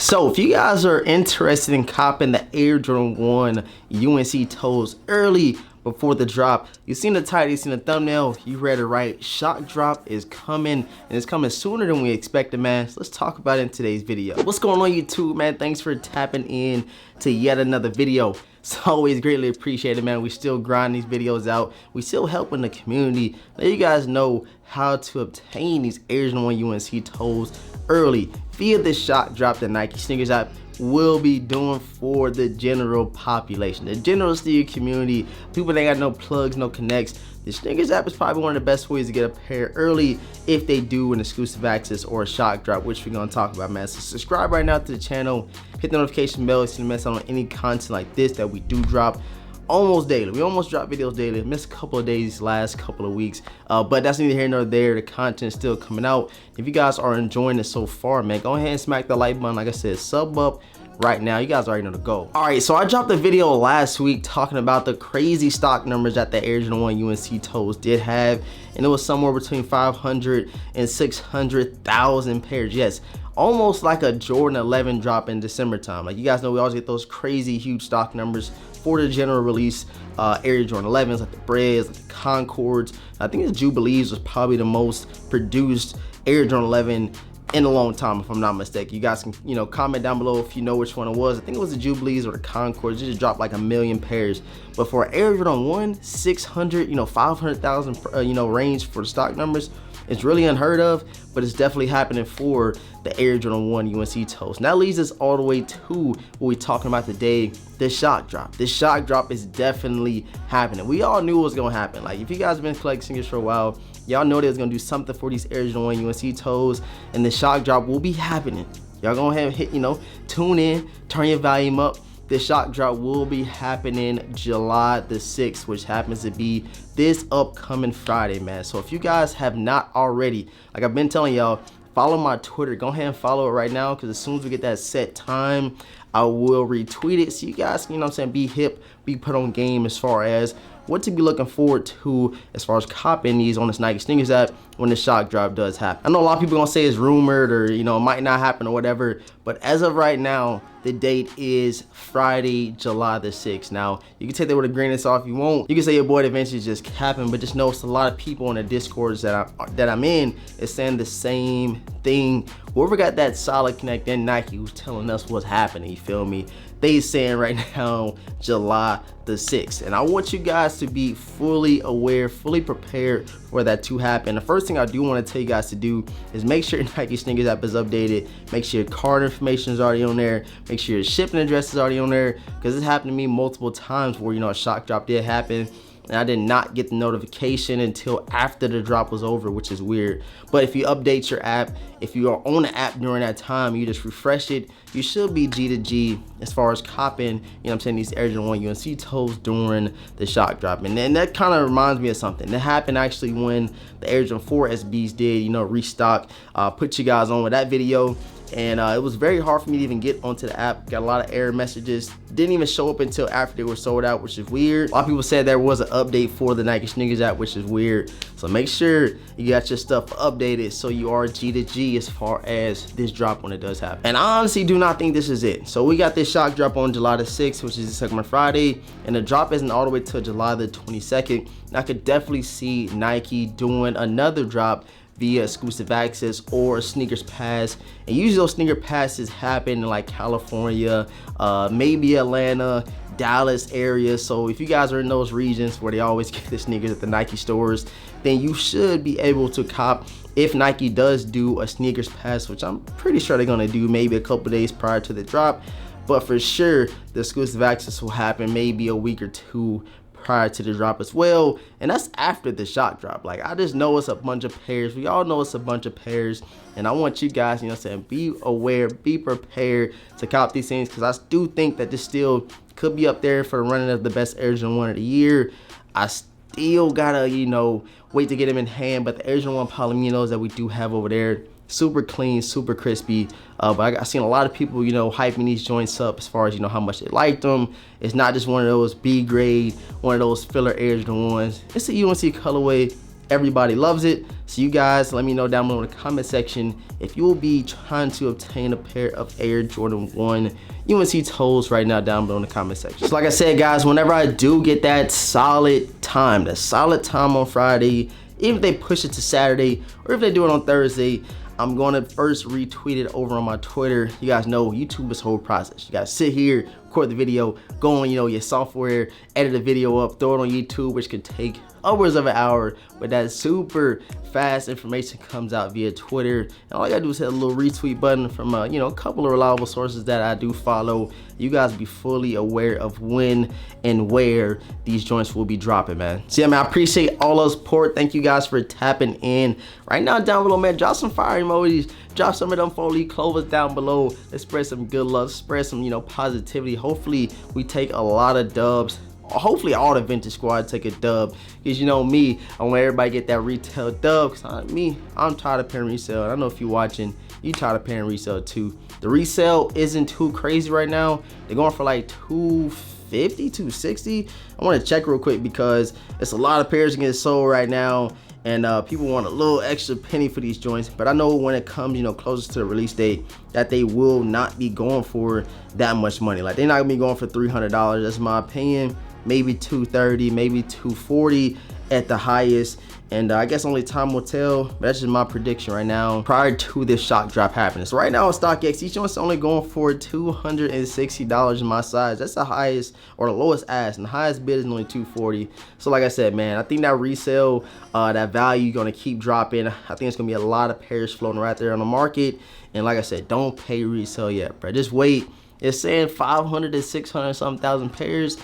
So if you guys are interested in copping the Air Jordan 1 UNC Toes early before the drop, you seen the title, you seen the thumbnail, you read it right. Shock drop is coming, and it's coming sooner than we expected, man. So let's talk about it in today's video. What's going on, YouTube, man? Thanks for tapping in to yet another video. It's always greatly appreciated, man. We still grind these videos out. We still helping the community. Let you guys know how to obtain these Air Jordan 1 UNC Toes early via this shock drop that Nike SNKRS App will be doing for the general population, the general sneaker community, people that got no plugs, no connects. The SNKRS App is probably one of the best ways to get a pair early if they do an exclusive access or a shock drop, which we're gonna talk about, man. So subscribe right now to the channel, hit the notification bell so you don't miss out on any content like this that we do drop almost daily. We almost drop videos daily. Missed a couple of days last couple of weeks, but that's neither here nor there. The content's still coming out. If you guys are enjoying it so far, man, go ahead and smack the like button. Like I said, sub up right now. You guys already know the goal. All right, so I dropped a video last week talking about the crazy stock numbers that the Air Jordan 1 UNC Toes did have, and it was somewhere between 500 and 600,000 pairs. Yes, almost like a Jordan 11 drop in December time. Like, you guys know, we always get those crazy huge stock numbers for the general release Air Jordan 11s, like the Breads, like the Concords. I think the Jubilees was probably the most produced Air Jordan 11 in a long time, if I'm not mistaken. You guys can, comment down below if you know which one it was. I think it was the Jubilees or the Concords. It just dropped like 1 million pairs. But for Air Jordan 1, 600, 500,000, range for the stock numbers, it's really unheard of, but it's definitely happening for the Air Jordan 1 UNC Toes. And that leads us all the way to what we're talking about today, the shock drop. This shock drop is definitely happening. We all knew it was gonna happen. Like, if you guys have been collecting sneakers for a while, y'all know they was gonna do something for these Air Jordan 1 UNC Toes, and the shock drop will be happening. Y'all go ahead and hit, tune in, turn your volume up. The shock drop will be happening July the 6th, which happens to be this upcoming Friday, man. So if you guys have not already, like I've been telling y'all, follow my Twitter. Go ahead and follow it right now, because as soon as we get that set time, I will retweet it. So you guys, be hip, be put on game as far as what to be looking forward to as far as copping these on this Nike SNKRS App when the shock drop does happen. I know a lot of people gonna say it's rumored or it might not happen or whatever, but as of right now, the date is Friday, July the 6th. Now, you can take that with a grain of salt if you want. You can say your boy eventually just capping, but just know it's a lot of people on the Discords that I'm in is saying the same thing. Whoever got that solid connect in Nike who's telling us what's happening, you feel me? They saying right now, July the 6th. And I want you guys to be fully aware, fully prepared for that to happen. The first thing I do want to tell you guys to do is make sure your Nike SNKRS App is updated. Make sure your card information is already on there. Make sure your shipping address is already on there, because this happened to me multiple times where, a shock drop did happen, and I did not get the notification until after the drop was over, which is weird. But if you update your app, if you are on the app during that time, you just refresh it, you should be G to G as far as copping, these Air Jordan 1 UNC Toes during the shock drop. And then that kind of reminds me of something that happened actually when the Air Jordan 4 SBs did, restock. Put you guys on with that video. And it was very hard for me to even get onto the app. Got a lot of error messages. Didn't even show up until after they were sold out, which is weird. A lot of people said there was an update for the Nike SNKRS App, which is weird. So make sure you got your stuff updated so you are G to G as far as this drop when it does happen. And I honestly do not think this is it. So we got this shock drop on July the 6th, which is the second Friday, and the drop isn't all the way till July the 22nd. And I could definitely see Nike doing another drop via exclusive access or a sneakers pass. And usually those sneaker passes happen in like California, maybe Atlanta, Dallas area. So if you guys are in those regions where they always get the sneakers at the Nike stores, then you should be able to cop if Nike does do a sneakers pass, which I'm pretty sure they're gonna do maybe a couple days prior to the drop. But for sure, the exclusive access will happen maybe a week or two prior to the drop as well, and that's after the shock drop. Like, I just know it's a bunch of pairs. We all know it's a bunch of pairs, and I want you guys, be aware, be prepared to cop these things, because I do think that this still could be up there for the running of the best Air Jordan 1 of the year. I still gotta, wait to get them in hand, but the Air Jordan 1 Palominos that we do have over there, super clean, super crispy. But I seen a lot of people, hyping these joints up as far as, how much they liked them. It's not just one of those B grade, one of those filler Air Jordan 1s. It's a UNC colorway. Everybody loves it. So you guys, let me know down below in the comment section if you will be trying to obtain a pair of Air Jordan 1 UNC Toes right now down below in the comment section. So like I said, guys, whenever I do get that solid time on Friday, even if they push it to Saturday or if they do it on Thursday, I'm gonna first retweet it over on my Twitter. You guys know YouTube is a whole process. You gotta sit here, record the video, go on, your software, edit the video up, throw it on YouTube, which could take upwards of an hour, but that super fast information comes out via Twitter. And all I gotta do is hit a little retweet button from a couple of reliable sources that I do follow. You guys be fully aware of when and where these joints will be dropping, man. So yeah, man, I appreciate all the support. Thank you guys for tapping in. Right now down below, man, drop some fire emojis, drop some of them 4-leaf clovers down below. Let's spread some good love, spread some positivity. Hopefully we take a lot of dubs. Hopefully all the vintage squad take a dub, because me, I want everybody to get that retail dub, because I'm tired of paying resale. And I know if you're watching, you tired of paying resale too. The resale isn't too crazy right now. They're going for like $250, $260. I want to check real quick because it's a lot of pairs getting sold right now, and people want a little extra penny for these joints. But I know when it comes closer to the release date, that they will not be going for that much money. Like, they're not gonna be going for $300. That's my opinion. Maybe $230, maybe $240 at the highest. And I guess only time will tell, but that's just my prediction right now prior to this shock drop happening. So right now on StockX, these joints are only going for $260 in my size. That's the highest or the lowest ask, and the highest bid is only $240. So like I said, man, I think that resale, that value gonna keep dropping. I think it's gonna be a lot of pairs floating right there on the market. And like I said, don't pay resale yet, bro. Just wait. It's saying 500 to 600 something thousand pairs.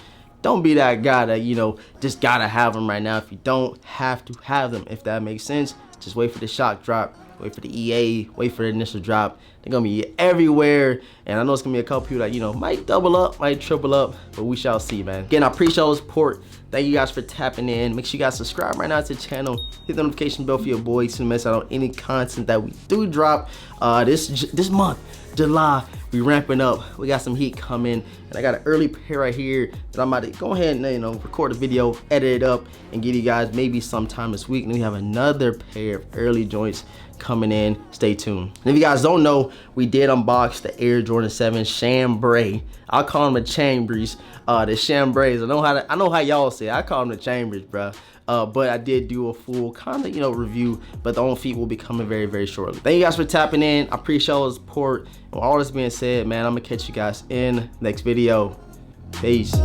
Don't be that guy that, just gotta have them right now if you don't have to have them, if that makes sense. Just wait for the shock drop, wait for the EA, wait for the initial drop. They're gonna be everywhere. And I know it's gonna be a couple people that, might double up, might triple up, but we shall see, man. Again, I appreciate all the support. Thank you guys for tapping in. Make sure you guys subscribe right now to the channel. Hit the notification bell for your boys to miss out on any content that we do drop. This month, July, we ramping up. We got some heat coming, and I got an early pair right here that I'm about to go ahead and record a video, edit it up, and give you guys maybe sometime this week. And we have another pair of early joints coming in. Stay tuned. And if you guys don't know, we did unbox the Air Jordan 7 chambray. I'll call them the chambers. The chambrays. I know how y'all say it. I call them the chambers, bro. But I did do a full kind of review, but the on feet will be coming very, very shortly. Thank you guys for tapping in. I appreciate all the support. And with all this being said, man, I'm gonna catch you guys in the next video. Peace.